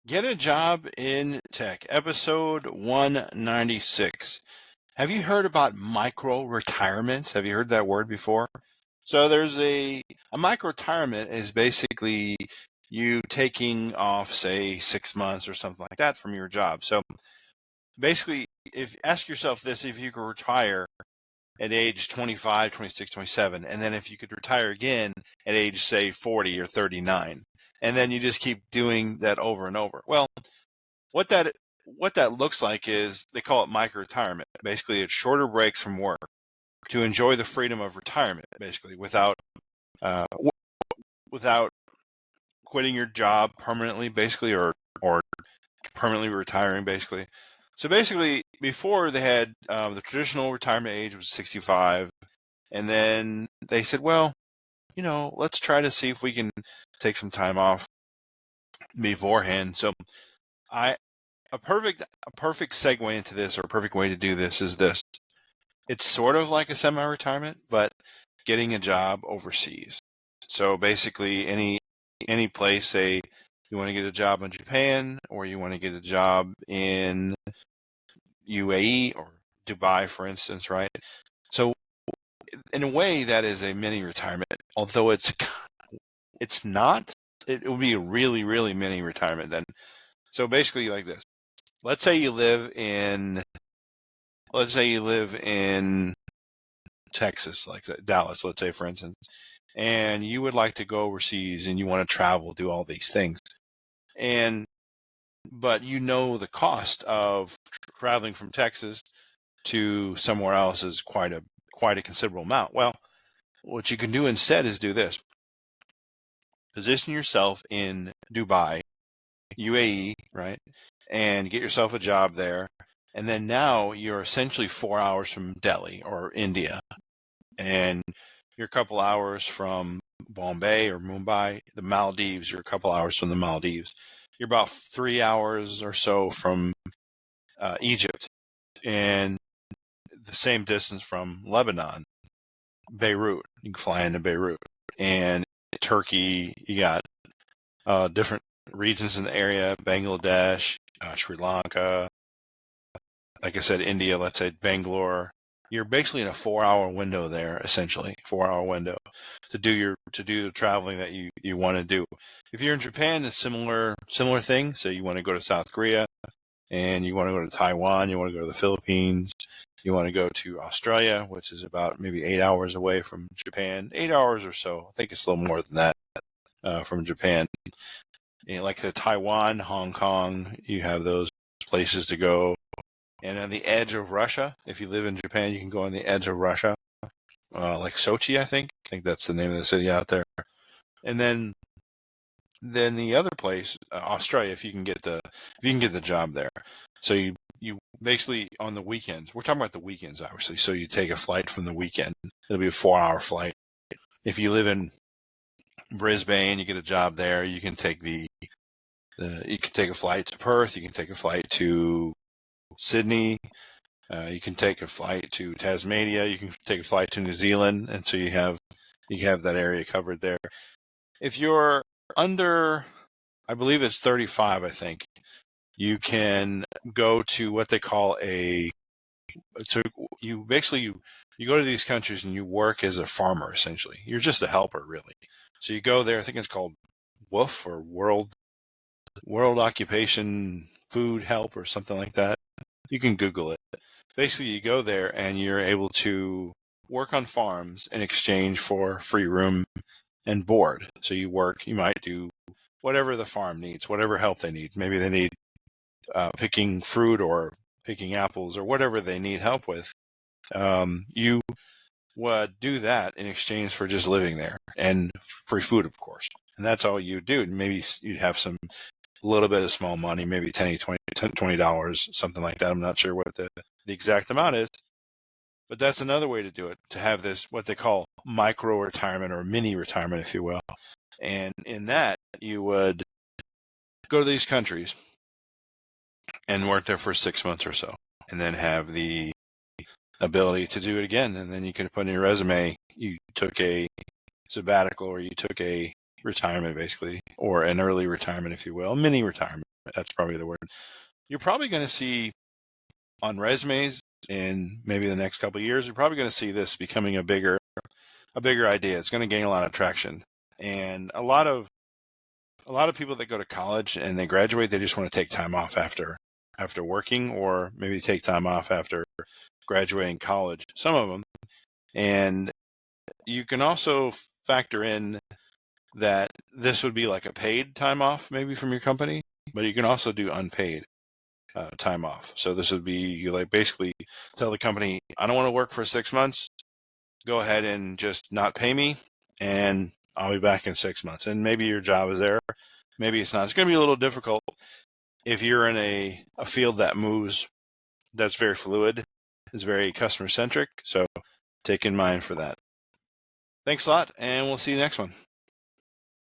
Get a Job in Tech, episode 196. Have you heard about micro retirement? Have you heard that word before? So there's a micro retirement is basically you taking off, say, 6 months or something like that from your job. So basically, if ask yourself this, if you could retire at age 25, 26, 27, and then if you could retire again at age, say, 40 or 39, and then you just keep doing that over and over. Well, what that looks like is they call it micro retirement. Basically, it's shorter breaks from work to enjoy the freedom of retirement, basically uh, without quitting your job permanently, basically, or permanently retiring, basically. So basically, before they had the traditional retirement age was 65, and then they said, well, let's try to see if we can take some time off beforehand. So I a perfect segue into this, or a perfect way to do this, is this. It's sort of like a semi-retirement, but getting a job overseas. So basically, any place, say you want to get a job in Japan, or you want to get a job in UAE or Dubai, for instance, right? So in a way, that is a mini retirement, although it's not. It will be a really, really mini retirement then. So basically, like this. Let's say you live in Texas, like Dallas, let's say, for instance, and you would like to go overseas and you want to travel, do all these things. But the cost of traveling from Texas to somewhere else is quite a considerable amount. Well, what you can do instead is do this. Position yourself in Dubai, UAE, right? And get yourself a job there. And then now you're essentially 4 hours from Delhi or India. And you're a couple hours from Bombay or Mumbai. The Maldives, you're a couple hours from the Maldives. You're about 3 hours or so from Egypt. And the same distance from Lebanon, Beirut. You can fly into Beirut. And Turkey, you got different regions in the area, Bangladesh, Sri Lanka, like I said, India, let's say Bangalore. You're basically in a 4-hour window there, essentially, 4-hour window to do the traveling that you want to do. If you're in Japan, it's similar thing. So you want to go to South Korea, and you want to go to Taiwan, you want to go to the Philippines, you want to go to Australia, which is about maybe 8 hours away from Japan, 8 hours or so. I think it's a little more than that from Japan. Like Taiwan, Hong Kong, you have those places to go. And on the edge of Russia, if you live in Japan, you can go on the edge of Russia, like Sochi, I think. I think that's the name of the city out there. And then the other place, Australia, if you can get the job there. So you basically on the weekends. We're talking about the weekends, obviously. So you take a flight from the weekend. It'll be a 4-hour flight. If you live in Brisbane, you get a job there. You can take you can take a flight to Perth. You can take a flight to Sydney. You can take a flight to Tasmania. You can take a flight to New Zealand, and so you have that area covered there. If you're under, I believe it's 35, I think, you can go to what they call you go to these countries and you work as a farmer, essentially. You're just a helper, really. So you go there, I think it's called WOOF, or World Occupation Food Help, or something like that. You can Google it. Basically, you go there and you're able to work on farms in exchange for free room and board. So you might do whatever the farm needs, whatever help they need. Maybe they need picking fruit or picking apples or whatever they need help with. You would do that in exchange for just living there and free food, of course. And that's all you do. Maybe you'd have a little bit of small money, maybe $20, something like that. I'm not sure what the exact amount is, but that's another way to do it, to have this, what they call micro retirement, or mini retirement, if you will. And in that, you would go to these countries and work there for 6 months or so, and then have the ability to do it again. And then you can put in your resume, you took a sabbatical, or you took a retirement, basically, or an early retirement, if you will, mini retirement. That's probably the word. You're probably going to see on resumes in maybe the next couple of years, you're probably going to see this becoming a bigger idea. It's going to gain a lot of traction. And a lot of people that go to college and they graduate, they just want to take time off after working, or maybe take time off after graduating college, some of them. And you can also factor in that this would be like a paid time off maybe from your company, but you can also do unpaid time off. So this would be, you like basically tell the company, I don't want to work for 6 months. Go ahead and just not pay me, and I'll be back in 6 months. And maybe your job is there. Maybe it's not. It's going to be a little difficult if you're in a field that moves, that's very fluid, is very customer centric. So take in mind for that. Thanks a lot, and we'll see you next one.